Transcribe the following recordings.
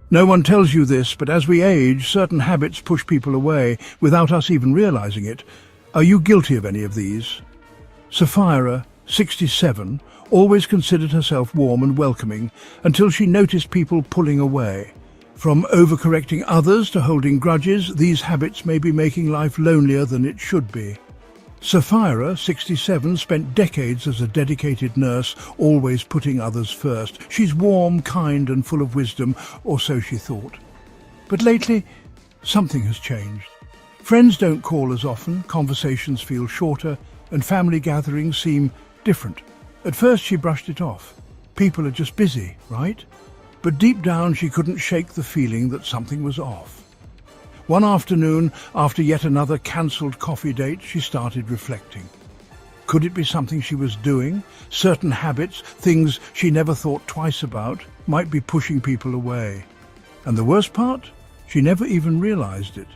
No one tells you this, but as we age, certain habits push people away without us even realizing it. Are you guilty of any of these? Sapphira, 67, always considered herself warm and welcoming until she noticed people pulling away. From overcorrecting others to holding grudges, these habits may be making life lonelier than it should be. Sapphira, 67, spent decades as a dedicated nurse, always putting others first. She's warm, kind and full of wisdom, or so she thought. But lately, something has changed. Friends don't call as often, conversations feel shorter, and family gatherings seem different. At first she brushed it off. People are just busy, right? But deep down she couldn't shake the feeling that something was off. One afternoon, after yet another cancelled coffee date, she started reflecting. Could it be something she was doing? Certain habits, things she never thought twice about, might be pushing people away. And the worst part? She never even realized it.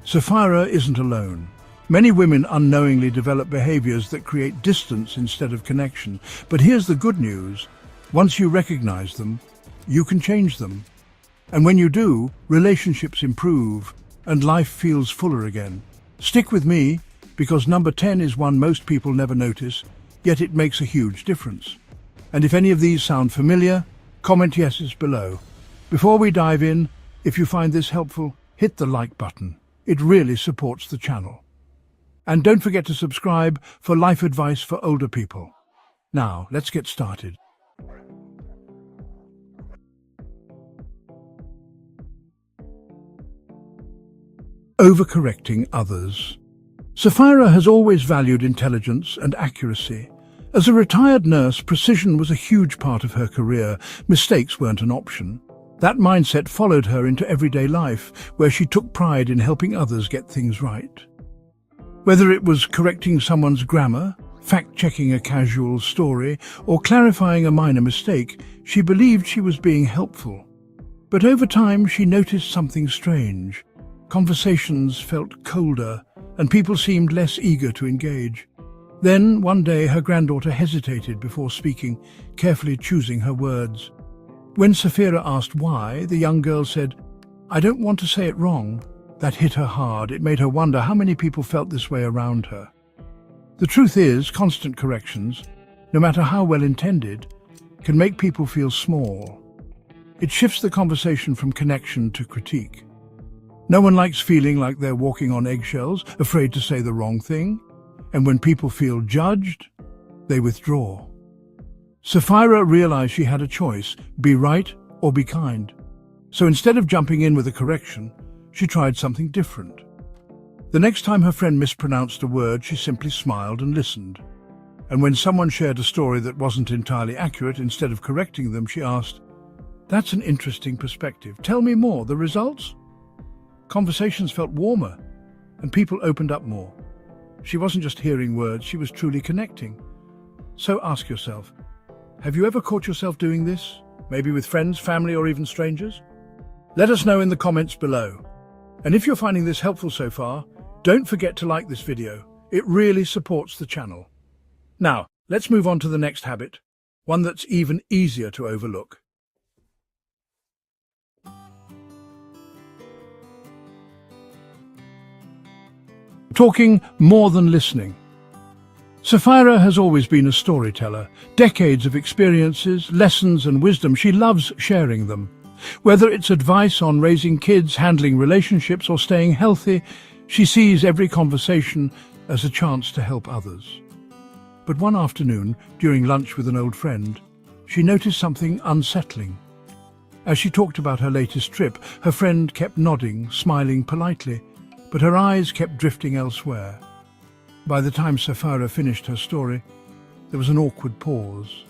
Sapphira isn't alone. Many women unknowingly develop behaviors that create distance instead of connection. But here's the good news. Once you recognize them, you can change them. And when you do, relationships improve and life feels fuller again. Stick with me, because number 10 is one most people never notice, yet it makes a huge difference. And if any of these sound familiar, comment yeses below. Before we dive in, if you find this helpful, hit the like button. It really supports the channel. And don't forget to subscribe for life advice for older people. Now, let's get started. Overcorrecting others. Sapphira has always valued intelligence and accuracy. As a retired nurse, precision was a huge part of her career. Mistakes weren't an option. That mindset followed her into everyday life, where she took pride in helping others get things right. Whether it was correcting someone's grammar, fact-checking a casual story, or clarifying a minor mistake, she believed she was being helpful. But over time, she noticed something strange. Conversations felt colder, and people seemed less eager to engage. Then, one day, her granddaughter hesitated before speaking, carefully choosing her words. When Sapphira asked why, the young girl said, "I don't want to say it wrong." That hit her hard. It made her wonder how many people felt this way around her. The truth is, constant corrections, no matter how well intended, can make people feel small. It shifts the conversation from connection to critique. No one likes feeling like they're walking on eggshells, afraid to say the wrong thing. And when people feel judged, they withdraw. Sapphira realized she had a choice, be right or be kind. So instead of jumping in with a correction, she tried something different. The next time her friend mispronounced a word, she simply smiled and listened. And when someone shared a story that wasn't entirely accurate, instead of correcting them, she asked, "That's an interesting perspective. Tell me more. The results?" Conversations felt warmer, and people opened up more. She wasn't just hearing words, she was truly connecting. So ask yourself, have you ever caught yourself doing this? Maybe with friends, family, or even strangers? Let us know in the comments below. And if you're finding this helpful so far, don't forget to like this video. It really supports the channel. Now, let's move on to the next habit, one that's even easier to overlook. Talking more than listening. Sapphira has always been a storyteller. Decades of experiences, lessons and wisdom. She loves sharing them. Whether it's advice on raising kids, handling relationships or staying healthy, she sees every conversation as a chance to help others. But one afternoon, during lunch with an old friend, she noticed something unsettling. As she talked about her latest trip, her friend kept nodding, smiling politely, but her eyes kept drifting elsewhere. By the time Sapphira finished her story, there was an awkward pause.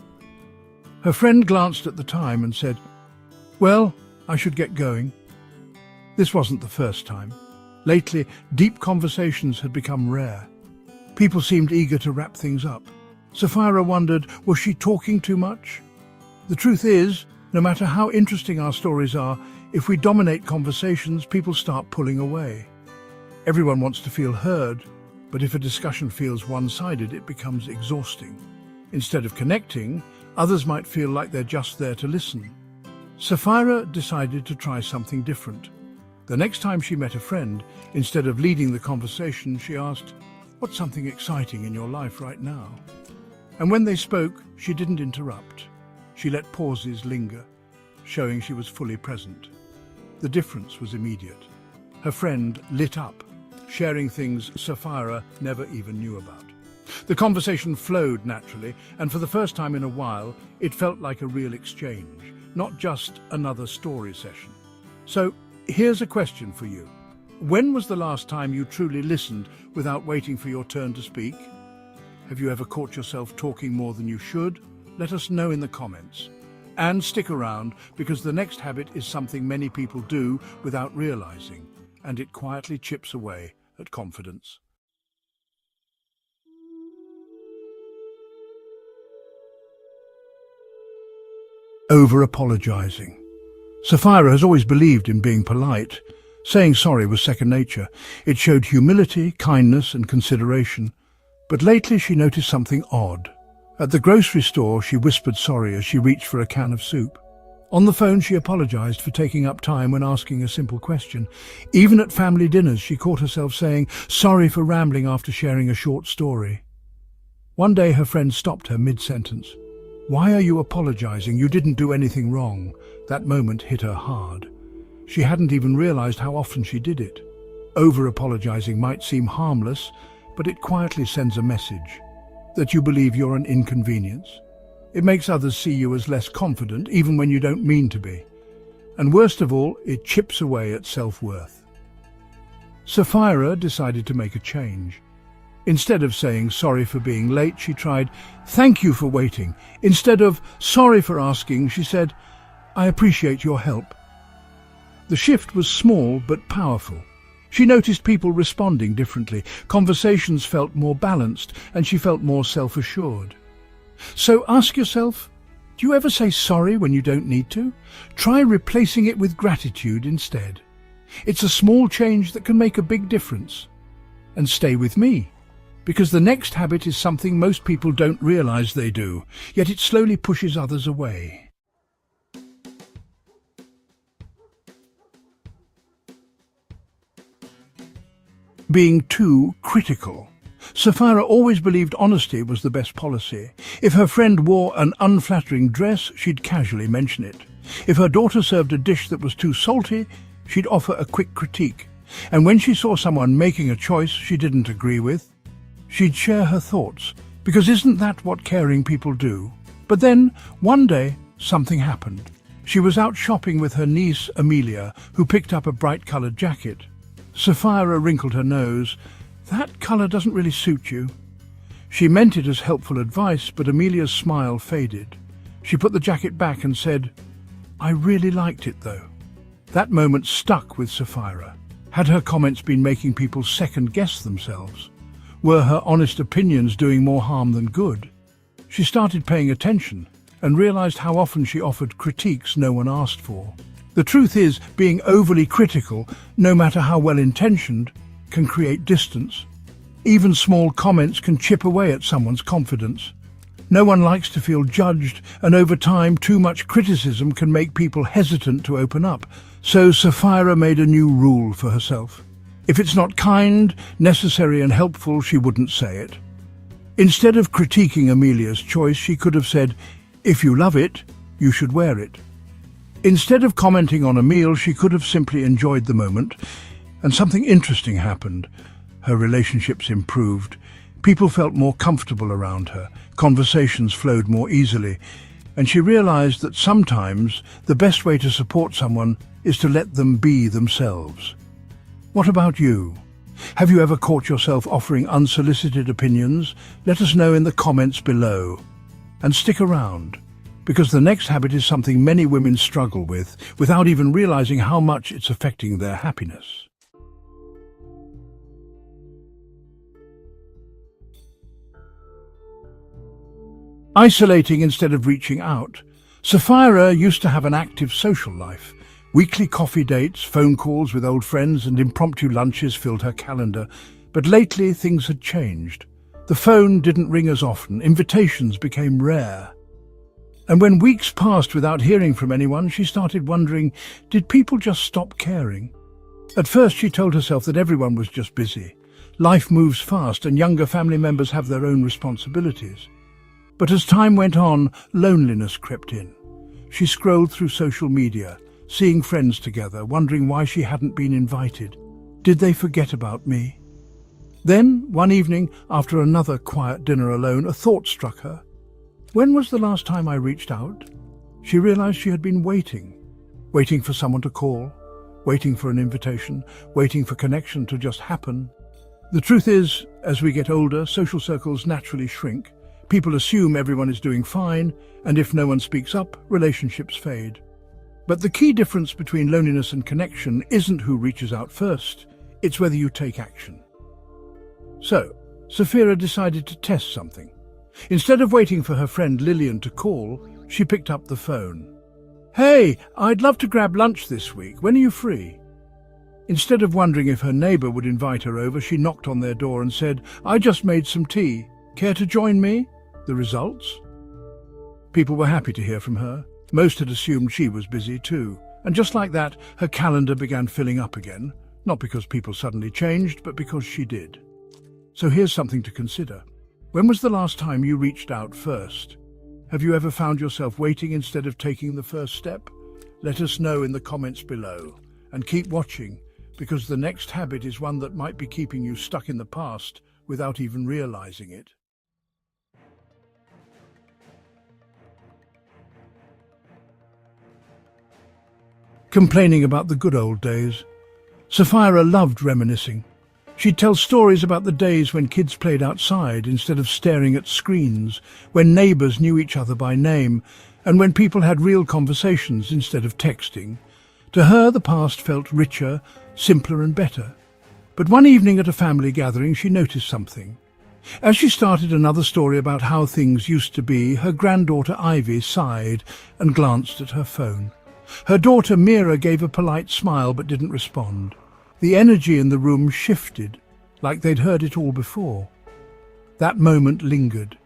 Her friend glanced at the time and said, "Well, I should get going." This wasn't the first time. Lately, deep conversations had become rare. People seemed eager to wrap things up. Sapphira wondered, was she talking too much? The truth is, no matter how interesting our stories are, if we dominate conversations, people start pulling away. Everyone wants to feel heard, but if a discussion feels one-sided, it becomes exhausting. Instead of connecting, others might feel like they're just there to listen. Sapphira decided to try something different. The next time she met a friend, instead of leading the conversation, she asked, "What's something exciting in your life right now?" And when they spoke, she didn't interrupt. She let pauses linger, showing she was fully present. The difference was immediate. Her friend lit up, sharing things Sapphira never even knew about. The conversation flowed naturally, and for the first time in a while, it felt like a real exchange, not just another story session. So, here's a question for you. When was the last time you truly listened without waiting for your turn to speak? Have you ever caught yourself talking more than you should? Let us know in the comments. And stick around, because the next habit is something many people do without realizing, and it quietly chips away at confidence. Over-apologizing. Sapphira has always believed in being polite. Saying sorry was second nature. It showed humility, kindness, and consideration. But lately she noticed something odd. At the grocery store, she whispered sorry as she reached for a can of soup. On the phone, she apologized for taking up time when asking a simple question. Even at family dinners, she caught herself saying sorry for rambling after sharing a short story. One day, her friend stopped her mid-sentence. "Why are you apologizing? You didn't do anything wrong." That moment hit her hard. She hadn't even realized how often she did it. Over-apologizing might seem harmless, but it quietly sends a message that you believe you're an inconvenience. It makes others see you as less confident, even when you don't mean to be. And worst of all, it chips away at self-worth. Sapphira decided to make a change. Instead of saying sorry for being late, she tried, "Thank you for waiting." Instead of sorry for asking, she said, "I appreciate your help." The shift was small but powerful. She noticed people responding differently. Conversations felt more balanced, and she felt more self-assured. So ask yourself, do you ever say sorry when you don't need to? Try replacing it with gratitude instead. It's a small change that can make a big difference. And stay with me, because the next habit is something most people don't realize they do, yet it slowly pushes others away. Being too critical. Sapphira always believed honesty was the best policy. If her friend wore an unflattering dress, she'd casually mention it. If her daughter served a dish that was too salty, she'd offer a quick critique. And when she saw someone making a choice she didn't agree with, she'd share her thoughts, because isn't that what caring people do? But then, one day, something happened. She was out shopping with her niece, Amelia, who picked up a bright-coloured jacket. Sapphira wrinkled her nose. "That colour doesn't really suit you." She meant it as helpful advice, but Amelia's smile faded. She put the jacket back and said, "I really liked it, though." That moment stuck with Sapphira. Had her comments been making people second-guess themselves? Were her honest opinions doing more harm than good? She started paying attention and realized how often she offered critiques no one asked for. The truth is, being overly critical, no matter how well-intentioned, can create distance. Even small comments can chip away at someone's confidence. No one likes to feel judged, and over time, too much criticism can make people hesitant to open up. So Sapphira made a new rule for herself. If it's not kind, necessary and helpful, she wouldn't say it. Instead of critiquing Amelia's choice, she could have said, "If you love it, you should wear it." Instead of commenting on a meal, she could have simply enjoyed the moment, and something interesting happened. Her relationships improved. People felt more comfortable around her. Conversations flowed more easily, and she realized that sometimes the best way to support someone is to let them be themselves. What about you? Have you ever caught yourself offering unsolicited opinions? Let us know in the comments below. And stick around, because the next habit is something many women struggle with, without even realizing how much it's affecting their happiness. Isolating instead of reaching out. Sapphira used to have an active social life. Weekly coffee dates, phone calls with old friends and impromptu lunches filled her calendar. But lately things had changed. The phone didn't ring as often, invitations became rare. And when weeks passed without hearing from anyone, she started wondering, did people just stop caring? At first she told herself that everyone was just busy. Life moves fast and younger family members have their own responsibilities. But as time went on, loneliness crept in. She scrolled through social media, seeing friends together, wondering why she hadn't been invited. Did they forget about me? Then, one evening, after another quiet dinner alone, a thought struck her. When was the last time I reached out? She realized she had been waiting for someone to call, waiting for an invitation, waiting for connection to just happen. The truth is, as we get older, social circles naturally shrink. People assume everyone is doing fine, and if no one speaks up, relationships fade. But the key difference between loneliness and connection isn't who reaches out first, it's whether you take action. So, Sapphira decided to test something. Instead of waiting for her friend Lillian to call, she picked up the phone. "Hey, I'd love to grab lunch this week. When are you free?" Instead of wondering if her neighbour would invite her over, she knocked on their door and said, "I just made some tea. Care to join me?" The results? People were happy to hear from her. Most had assumed she was busy too. And just like that, her calendar began filling up again. Not because people suddenly changed, but because she did. So here's something to consider. When was the last time you reached out first? Have you ever found yourself waiting instead of taking the first step? Let us know in the comments below. And keep watching, because the next habit is one that might be keeping you stuck in the past without even realizing it. Complaining about the good old days. Sapphira loved reminiscing. She'd tell stories about the days when kids played outside instead of staring at screens, when neighbours knew each other by name, and when people had real conversations instead of texting. To her, the past felt richer, simpler and better. But one evening at a family gathering, she noticed something. As she started another story about how things used to be, her granddaughter Ivy sighed and glanced at her phone. Her daughter Mira gave a polite smile but didn't respond. The energy in the room shifted, like they'd heard it all before. That moment lingered.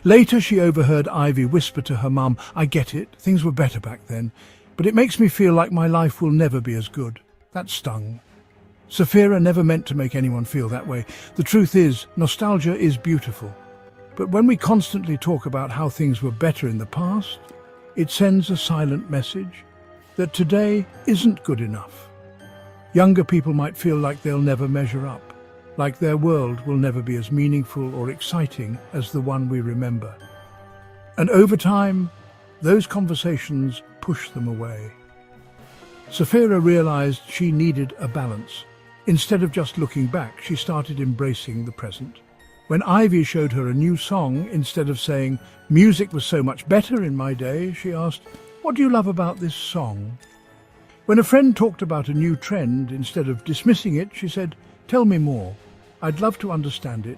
Later she overheard Ivy whisper to her mum, "I get it, things were better back then, but it makes me feel like my life will never be as good." That stung. Sapphira never meant to make anyone feel that way. The truth is, nostalgia is beautiful. But when we constantly talk about how things were better in the past, it sends a silent message that today isn't good enough. Younger people might feel like they'll never measure up, like their world will never be as meaningful or exciting as the one we remember. And over time, those conversations push them away. Sapphira realized she needed a balance. Instead of just looking back, she started embracing the present. When Ivy showed her a new song, instead of saying, "Music was so much better in my day," she asked, "What do you love about this song?" When a friend talked about a new trend, instead of dismissing it, she said, "Tell me more. I'd love to understand it."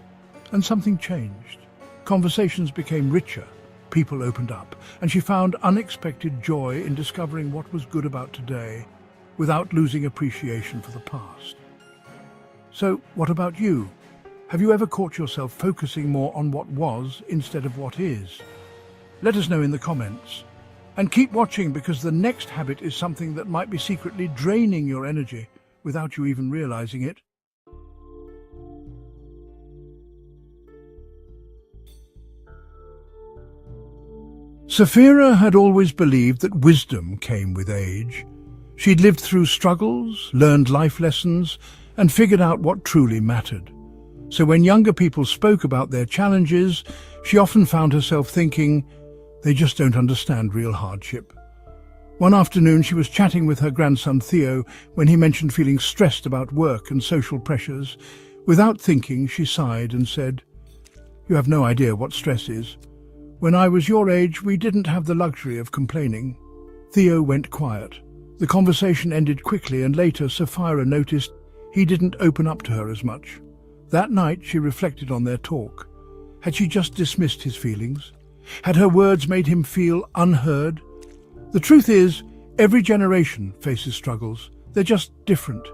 And something changed. Conversations became richer, people opened up, and she found unexpected joy in discovering what was good about today, without losing appreciation for the past. So, what about you? Have you ever caught yourself focusing more on what was instead of what is? Let us know in the comments. And keep watching, because the next habit is something that might be secretly draining your energy without you even realizing it. Sapphira had always believed that wisdom came with age. She'd lived through struggles, learned life lessons, and figured out what truly mattered. So when younger people spoke about their challenges, she often found herself thinking, they just don't understand real hardship. One afternoon she was chatting with her grandson Theo when he mentioned feeling stressed about work and social pressures. Without thinking, she sighed and said, "You have no idea what stress is. When I was your age, we didn't have the luxury of complaining." Theo went quiet. The conversation ended quickly, and later Sapphira noticed he didn't open up to her as much. That night she reflected on their talk. Had she just dismissed his feelings? Had her words made him feel unheard? The truth is, every generation faces struggles. They're just different.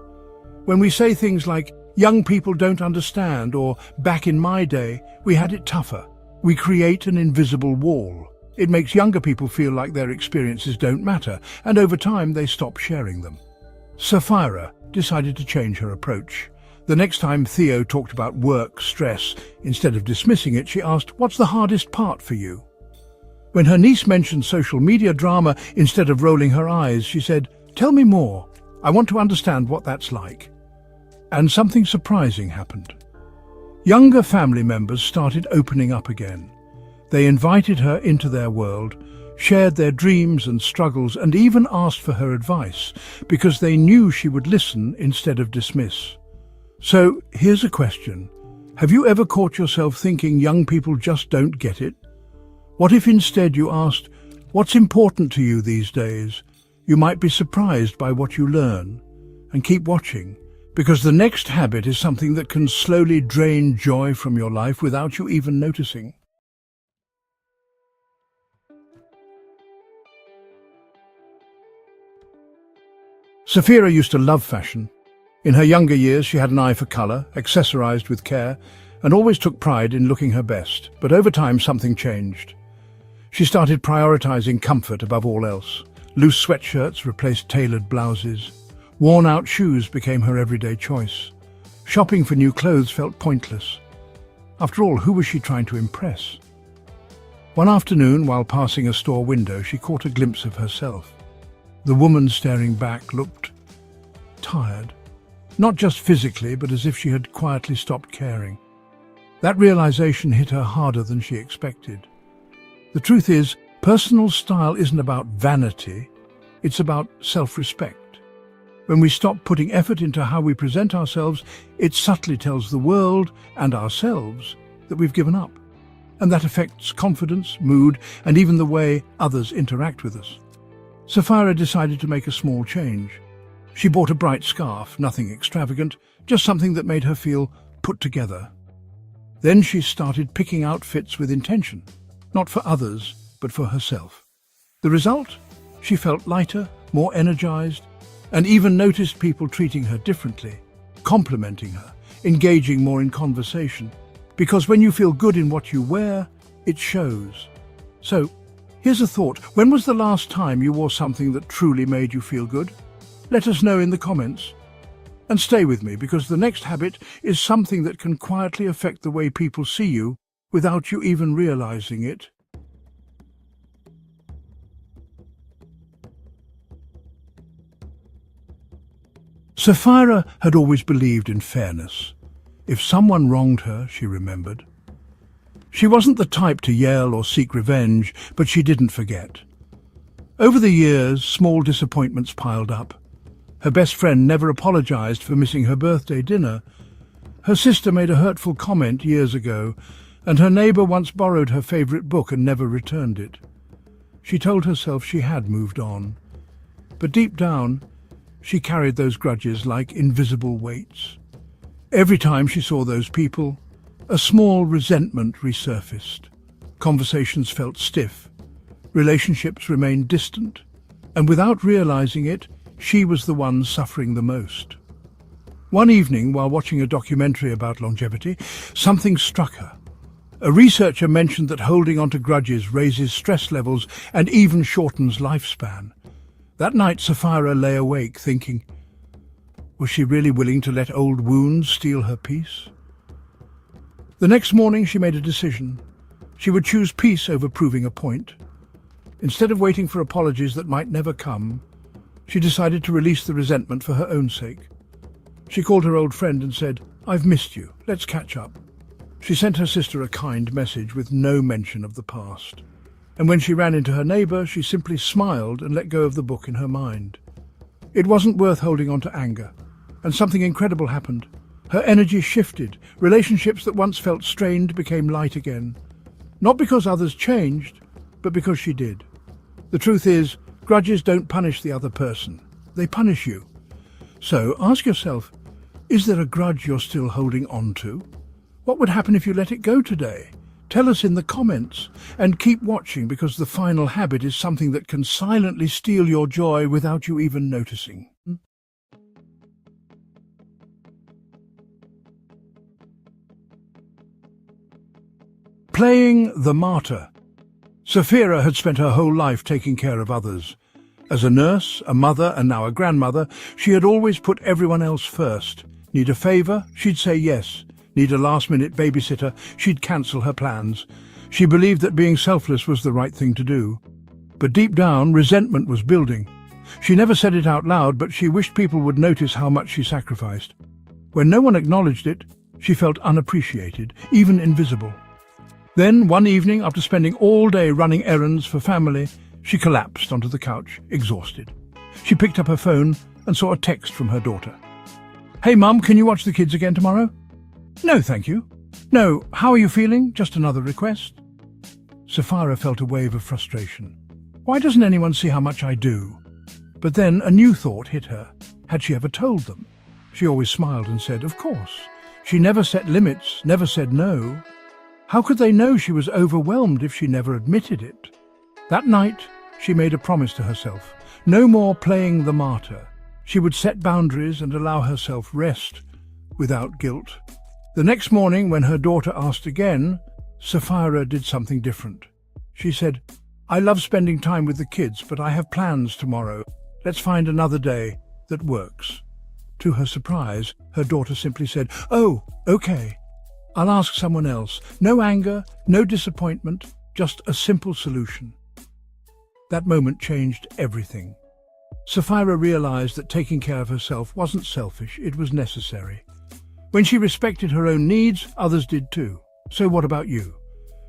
When we say things like, "Young people don't understand," or "Back in my day, we had it tougher," we create an invisible wall. It makes younger people feel like their experiences don't matter, and over time they stop sharing them. Sapphira decided to change her approach. The next time Theo talked about work stress, instead of dismissing it, she asked, "What's the hardest part for you?" When her niece mentioned social media drama, instead of rolling her eyes, she said, "Tell me more. I want to understand what that's like." And something surprising happened. Younger family members started opening up again. They invited her into their world, shared their dreams and struggles, and even asked for her advice, because they knew she would listen instead of dismiss. So, here's a question. Have you ever caught yourself thinking young people just don't get it? What if instead you asked, "What's important to you these days?" You might be surprised by what you learn. And keep watching, because the next habit is something that can slowly drain joy from your life without you even noticing. Sapphira used to love fashion. In her younger years, she had an eye for colour, accessorized with care, and always took pride in looking her best. But over time, something changed. She started prioritizing comfort above all else. Loose sweatshirts replaced tailored blouses. Worn-out shoes became her everyday choice. Shopping for new clothes felt pointless. After all, who was she trying to impress? One afternoon, while passing a store window, she caught a glimpse of herself. The woman staring back looked tired. Not just physically, but as if she had quietly stopped caring. That realization hit her harder than she expected. The truth is, personal style isn't about vanity, it's about self-respect. When we stop putting effort into how we present ourselves, it subtly tells the world and ourselves that we've given up. And that affects confidence, mood, and even the way others interact with us. Sapphira decided to make a small change. She bought a bright scarf, nothing extravagant, just something that made her feel put together. Then she started picking outfits with intention, not for others, but for herself. The result? She felt lighter, more energized, and even noticed people treating her differently, complimenting her, engaging more in conversation. Because when you feel good in what you wear, it shows. So, here's a thought. When was the last time you wore something that truly made you feel good? Let us know in the comments. And stay with me, because the next habit is something that can quietly affect the way people see you without you even realizing it. Sapphira had always believed in fairness. If someone wronged her, she remembered. She wasn't the type to yell or seek revenge, but she didn't forget. Over the years, small disappointments piled up. Her best friend never apologized for missing her birthday dinner. Her sister made a hurtful comment years ago, and her neighbor once borrowed her favorite book and never returned it. She told herself she had moved on. But deep down, she carried those grudges like invisible weights. Every time she saw those people, a small resentment resurfaced. Conversations felt stiff. Relationships remained distant. And without realizing it, she was the one suffering the most. One evening, while watching a documentary about longevity, something struck her. A researcher mentioned that holding on to grudges raises stress levels and even shortens lifespan. That night, Sapphira lay awake, thinking, was she really willing to let old wounds steal her peace? The next morning, she made a decision. She would choose peace over proving a point. Instead of waiting for apologies that might never come, she decided to release the resentment for her own sake. She called her old friend and said, "I've missed you. Let's catch up." She sent her sister a kind message with no mention of the past. And when she ran into her neighbor, she simply smiled and let go of the book in her mind. It wasn't worth holding on to anger. And something incredible happened. Her energy shifted. Relationships that once felt strained became light again. Not because others changed, but because she did. The truth is, grudges don't punish the other person. They punish you. So ask yourself, is there a grudge you're still holding on to? What would happen if you let it go today? Tell us in the comments, and keep watching, because the final habit is something that can silently steal your joy without you even noticing. Playing the martyr. Sapphira had spent her whole life taking care of others. As a nurse, a mother, and now a grandmother, she had always put everyone else first. Need a favour? She'd say yes. Need a last-minute babysitter? She'd cancel her plans. She believed that being selfless was the right thing to do. But deep down, resentment was building. She never said it out loud, but she wished people would notice how much she sacrificed. When no one acknowledged it, she felt unappreciated, even invisible. Then, one evening, after spending all day running errands for family, she collapsed onto the couch, exhausted. She picked up her phone and saw a text from her daughter. "Hey Mum, can you watch the kids again tomorrow?" "No, thank you." "No, how are you feeling? Just another request." Sapphira felt a wave of frustration. Why doesn't anyone see how much I do? But then a new thought hit her. Had she ever told them? She always smiled and said, of course. She never set limits, never said no. How could they know she was overwhelmed if she never admitted it? That night, she made a promise to herself. No more playing the martyr. She would set boundaries and allow herself rest without guilt. The next morning, when her daughter asked again, Sapphira did something different. She said, "I love spending time with the kids, but I have plans tomorrow. Let's find another day that works." To her surprise, her daughter simply said, "Oh, okay. I'll ask someone else." No anger, no disappointment, just a simple solution. That moment changed everything. Sapphira realized that taking care of herself wasn't selfish, it was necessary. When she respected her own needs, others did too. So what about you?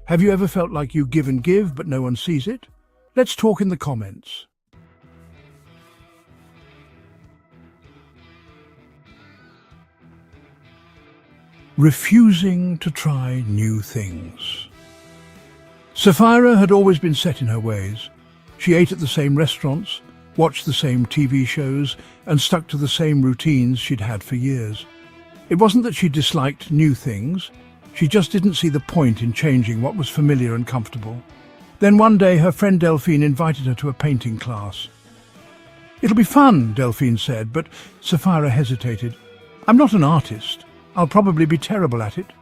Have you ever felt like you give and give, but no one sees it? Let's talk in the comments. Refusing to try new things. Sapphira had always been set in her ways. She ate at the same restaurants, watched the same TV shows, and stuck to the same routines she'd had for years. It wasn't that she disliked new things, she just didn't see the point in changing what was familiar and comfortable. Then one day her friend Delphine invited her to a painting class. "It'll be fun," Delphine said, but Sapphira hesitated. "I'm not an artist. I'll probably be terrible at it."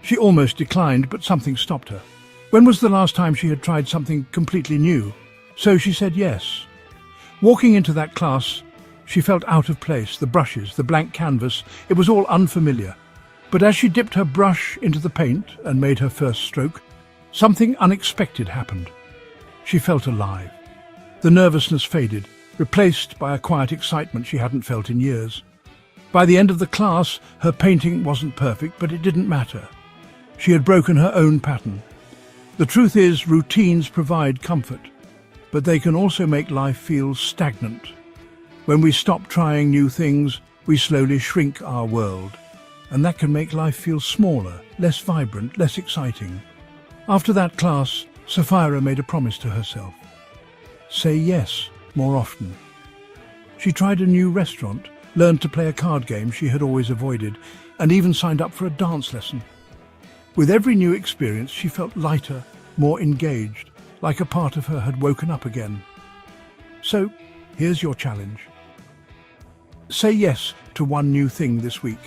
She almost declined, but something stopped her. When was the last time she had tried something completely new? So she said yes. Walking into that class, she felt out of place. The brushes, the blank canvas, it was all unfamiliar. But as she dipped her brush into the paint and made her first stroke, something unexpected happened. She felt alive. The nervousness faded, replaced by a quiet excitement she hadn't felt in years. By the end of the class, her painting wasn't perfect, but it didn't matter. She had broken her own pattern. The truth is, routines provide comfort, but they can also make life feel stagnant. When we stop trying new things, we slowly shrink our world, and that can make life feel smaller, less vibrant, less exciting. After that class, Sapphira made a promise to herself. Say yes more often. She tried a new restaurant, learned to play a card game she had always avoided, and even signed up for a dance lesson. With every new experience, she felt lighter, more engaged, like a part of her had woken up again. So, here's your challenge. Say yes to one new thing this week.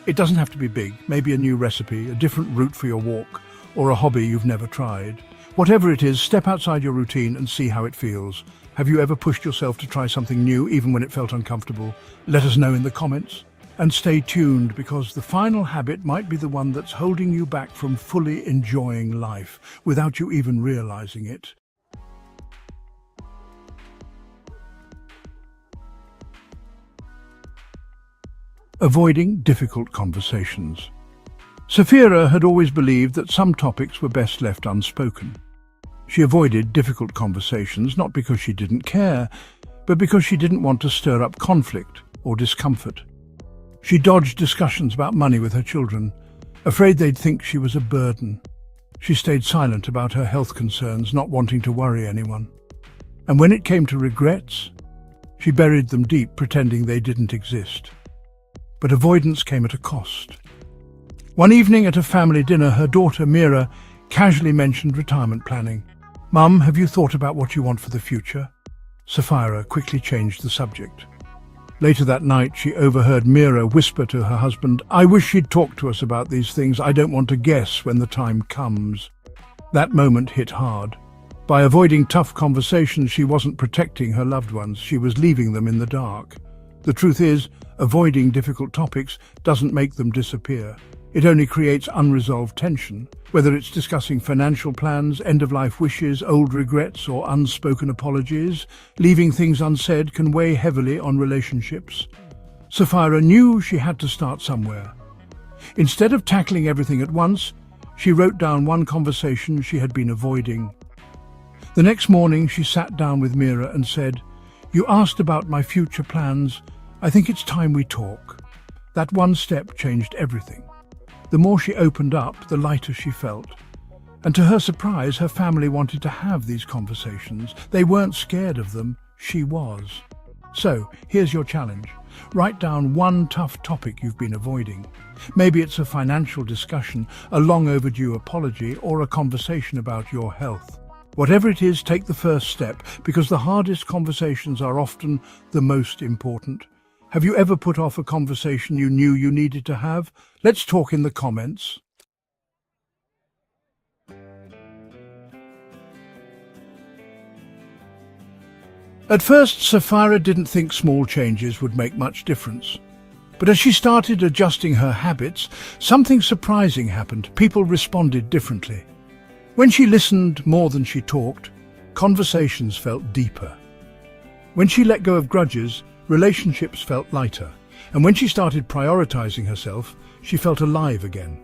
It doesn't have to be big, maybe a new recipe, a different route for your walk, or a hobby you've never tried. Whatever it is, step outside your routine and see how it feels. Have you ever pushed yourself to try something new, even when it felt uncomfortable? Let us know in the comments. And stay tuned, because the final habit might be the one that's holding you back from fully enjoying life, without you even realizing it. Avoiding difficult conversations. Sapphira had always believed that some topics were best left unspoken. She avoided difficult conversations not because she didn't care, but because she didn't want to stir up conflict or discomfort. She dodged discussions about money with her children, afraid they'd think she was a burden. She stayed silent about her health concerns, not wanting to worry anyone. And when it came to regrets, she buried them deep, pretending they didn't exist. But avoidance came at a cost. One evening at a family dinner, her daughter Mira casually mentioned retirement planning. "Mum, have you thought about what you want for the future?" Sapphira quickly changed the subject. Later that night, she overheard Mira whisper to her husband, "I wish she'd talk to us about these things. I don't want to guess when the time comes." That moment hit hard. By avoiding tough conversations, she wasn't protecting her loved ones, she was leaving them in the dark. The truth is, avoiding difficult topics doesn't make them disappear. It only creates unresolved tension. Whether it's discussing financial plans, end-of-life wishes, old regrets, or unspoken apologies, leaving things unsaid can weigh heavily on relationships. Sapphira knew she had to start somewhere. Instead of tackling everything at once, she wrote down one conversation she had been avoiding. The next morning, she sat down with Mira and said, "You asked about my future plans. I think it's time we talk." That one step changed everything. The more she opened up, the lighter she felt. And to her surprise, her family wanted to have these conversations. They weren't scared of them, she was. So, here's your challenge. Write down one tough topic you've been avoiding. Maybe it's a financial discussion, a long overdue apology, or a conversation about your health. Whatever it is, take the first step, because the hardest conversations are often the most important. Have you ever put off a conversation you knew you needed to have? Let's talk in the comments. At first, Sapphira didn't think small changes would make much difference. But as she started adjusting her habits, something surprising happened. People responded differently. When she listened more than she talked, conversations felt deeper. When she let go of grudges, relationships felt lighter. And when she started prioritizing herself, she felt alive again.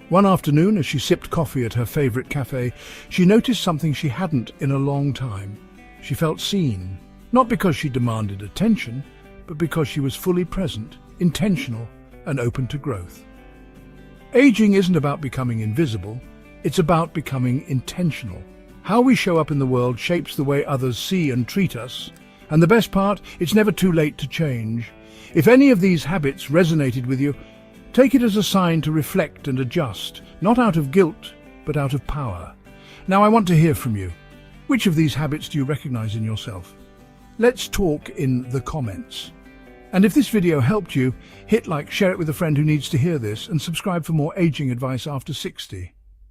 One afternoon, as she sipped coffee at her favorite cafe, she noticed something she hadn't in a long time. She felt seen, not because she demanded attention, but because she was fully present, intentional, and open to growth. Aging isn't about becoming invisible, it's about becoming intentional. How we show up in the world shapes the way others see and treat us. And the best part, it's never too late to change. If any of these habits resonated with you, take it as a sign to reflect and adjust, not out of guilt, but out of power. Now I want to hear from you. Which of these habits do you recognize in yourself? Let's talk in the comments. And if this video helped you, hit like, share it with a friend who needs to hear this, and subscribe for more aging advice after 60.